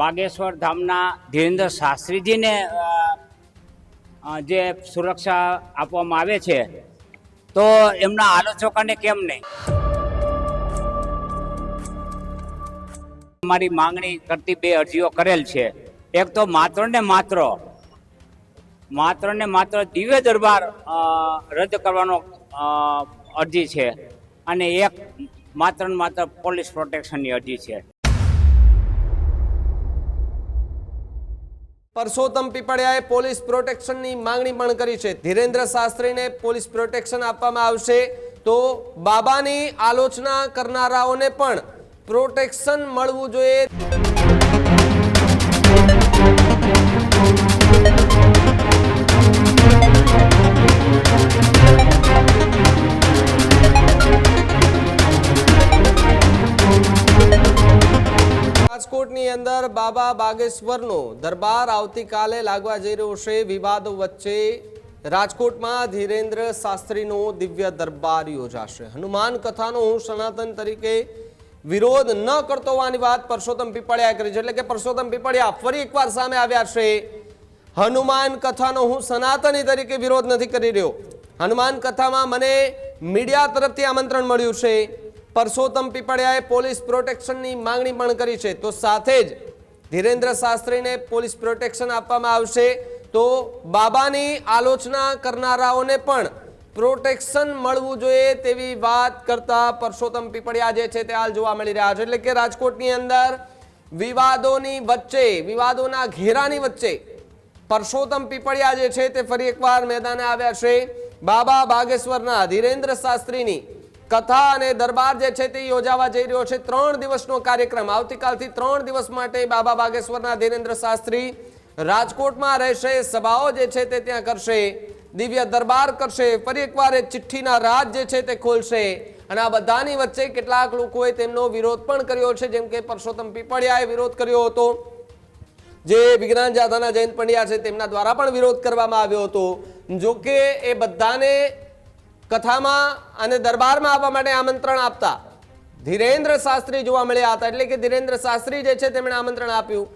વાગેશ્વર ધામના ધીરેન્દ્ર શાસ્ત્રીજીને જે સુરક્ષા આપવામાં આવે છે તો એમના આલોચકોને કેમ નહીં? અમારી માંગણી કરતી બે અરજીઓ કરેલ છે. એક તો માત્ર ને માત્ર દિવ્ય દરબાર રદ કરવાનો અરજી છે અને એક માત્ર ને માત્ર પોલીસ પ્રોટેક્શનની અરજી છે. પરસોત્તમ પીપળિયાએ પોલીસ પ્રોટેક્શનની માંગણી પણ કરી છે. ધીરેન્દ્ર શાસ્ત્રીને પોલીસ પ્રોટેક્શન આપવામાં આવશે તો બાબાની આલોચના કરનારાઓને પણ પ્રોટેક્શન મળવું જોઈએ. રાજકોટની અંદર બાબા બાગેશ્વરનો દરબાર આવતીકાલે લાગવા જઈ રહ્યો છે. વિવાદો વચ્ચે રાજકોટમાં ધીરેન્દ્ર શાસ્ત્રીનો દિવ્ય દરબાર યોજાશે. હનુમાન કથાનો હું સનાતન તરીકે વિરોધ ન કરતો હોવાની વાત પરસોત્તમ પીપળિયાએ કરી છે. એટલે કે પરસોત્તમ પીપળિયા ફરી એકવાર સામે આવ્યા છે. હનુમાન કથાનો હું સનાતની તરીકે વિરોધ નથી કરી રહ્યો. હનુમાન કથામાં મને મીડિયા તરફથી આમંત્રણ મળ્યું છે. પરસોત્તમ પીપળિયાએ પોલીસ પ્રોટેક્શનની માંગણી પણ કરી છે. તો સાથે જ ધીરેન્દ્ર શાસ્ત્રીને પોલીસ પ્રોટેક્શન આપવામાં આવશે તો બાબાની આલોચના કરનારાઓને પણ પ્રોટેક્શન મળવું જોઈએ તેવી વાત કરતા પરસોત્તમ પીપળિયા જે છે તે હાલ જોવા મળી રહ્યા છે. એટલે કે રાજકોટની અંદર વિવાદોની વચ્ચે, વિવાદોના ઘેરાની વચ્ચે પરસોત્તમ પીપળિયા જે છે તે ફરી એકવાર મેદાને આવ્યા છે. બાબા બાગેશ્વરના ધીરેન્દ્ર શાસ્ત્રીની કથા અને દરબાર જે છે તે યોજાવા જઈ રહ્યો છે. 3 દિવસનો કાર્યક્રમ. આવતીકાલથી 3 દિવસ માટે બાબા બાગેશ્વરના ધીરેન્દ્ર શાસ્ત્રી રાજકોટમાં રહેશે. સભાઓ જે છે તે ત્યાં કરશે, દિવ્ય દરબાર કરશે, ફરી એકવાર ચિઠ્ઠીના રાજ જે છે તે ખોલશે. અને આ બધાની વચ્ચે કેટલાક લોકોએ તેમનો વિરોધ પણ કર્યો છે. જેમ કે પરસોત્તમ પીપળિયાએ વિરોધ કર્યો હતો, જે વિજ્ઞાન જાથાના જયંત પંડ્યા છે તેમના દ્વારા પણ વિરોધ કરવામાં આવ્યો હતો. જોકે એ બધાને કથામાં અને દરબારમાં આવવા માટે આમંત્રણ આપતા ધીરેન્દ્ર શાસ્ત્રી જોવા મળ્યા હતા. એટલે કે ધીરેન્દ્ર શાસ્ત્રી જે છે તેમણે આમંત્રણ આપ્યું.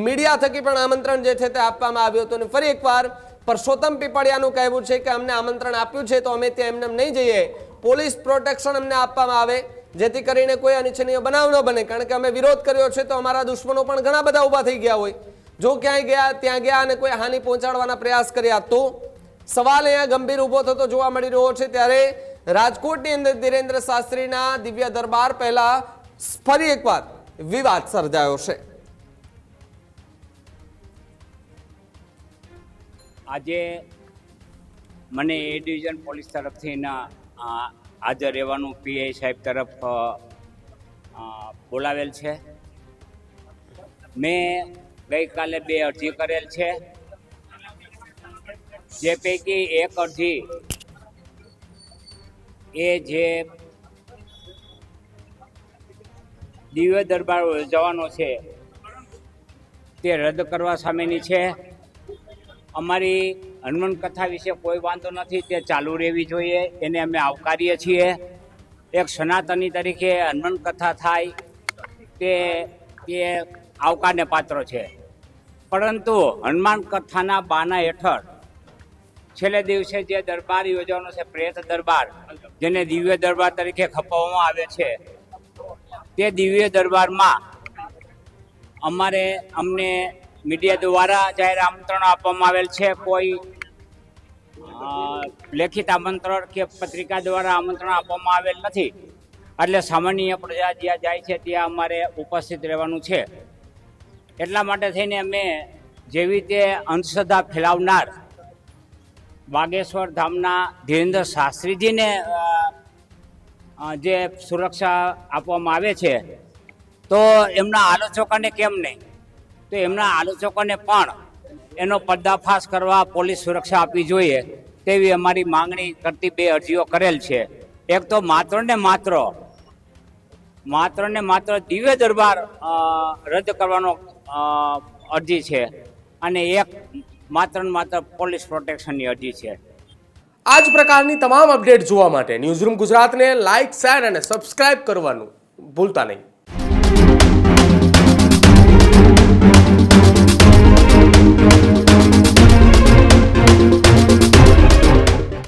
મીડિયા થકી પણ આમંત્રણ જે છે તે આપવામાં આવ્યું હતું. અને ફરી એકવાર પરસોત્તમ પીપળિયાનું કહેવું છે કે અમને આમંત્રણ આપ્યું છે તો અમે ત્યાં એમને નહીં જઈએ. પોલીસ પ્રોટેક્શન અમને આપવામાં આવે જેથી કરીને કોઈ અનિચ્છનીય બનાવ ન બને. કારણ કે અમે વિરોધ કર્યો છે તો અમારા દુશ્મનો પણ ઘણા બધા ઊભા થઈ ગયા હોય. જો ક્યાંય ગયા ત્યાં ગયા અને કોઈ હાનિ પહોંચાડવાના પ્રયાસ કર્યા તો સવાલ અહીંયા ગંભીર ઊભો થતો જોવા મળી રહ્યો છે. ત્યારે રાજકોટની અંદર ધીરેન્દ્ર શાસ્ત્રીના દિવ્ય દરબાર પહેલા ફરી એકવાર વિવાદ સર્જાયો છે. આજે મને એ ડિવિઝન પોલીસ તરફથી હાજર રહેવાનું પીઆઈ સાહેબ તરફ બોલાવેલ છે. મેં ગઈકાલે 2 અરજી કરેલ છે. જે પૈકી એક અરજી એ જે દિવ્ય દરબાર યોજવાનો છે તે રદ કરવા સામેની છે. અમારી હનુમાન કથા વિશે કોઈ વાંધો નથી, તે ચાલુ રહેવી જોઈએ, એને અમે આવકારીએ છીએ. એક સનાતની તરીકે હનુમાન કથા થાય તે આવકારને પાત્ર છે. પરંતુ હનુમાન કથાના બાના હેઠળ છેલ્લે દિવસે જે દરબાર યોજવાનો છે, પ્રેત દરબાર, જેને દિવ્ય દરબાર તરીકે ખપાવવામાં આવે છે, તે દિવ્ય દરબારમાં અમને મીડિયા દ્વારા જાહેર આમંત્રણ આપવામાં આવેલ છે. કોઈ લેખિત આમંત્રણ કે પત્રિકા દ્વારા આમંત્રણ આપવામાં આવેલ નથી. એટલે સામાન્ય પ્રજા જ્યાં જાય છે ત્યાં અમારે ઉપસ્થિત રહેવાનું છે. એટલા માટે થઈને અમે જેવી રીતે અંધશ્રદ્ધા ફેલાવનાર વાગેશ્વર ધામના ધીરેન્દ્ર શાસ્ત્રીજીને જે સુરક્ષા આપવામાં આવે છે તો એમના આલોચકોને કેમ નહીં? તો એમના આલોચકોને પણ એનો પર્દાફાશ કરવા પોલીસ સુરક્ષા આપવી જોઈએ તેવી અમારી માંગણી કરતી 2 અરજીઓ કરેલ છે. એક તો માત્ર ને માત્ર દિવ્ય દરબાર રદ કરવાનો અરજી છે અને એક માત્ર ને માત્ર પોલીસ પ્રોટેક્શનની અરજી છે. આ જ પ્રકારની તમામ અપડેટ જોવા માટે ન્યૂઝરૂમ ગુજરાતને લાઇક, શેર અને સબસ્ક્રાઇબ કરવાનું ભૂલતા નહીં.